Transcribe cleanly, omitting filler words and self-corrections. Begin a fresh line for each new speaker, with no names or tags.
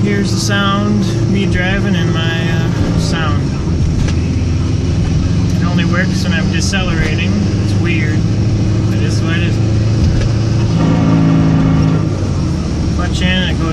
here's the sound, me driving, and my sound. It only works when I'm decelerating. It's weird, but it's what it is. Clutch in and it goes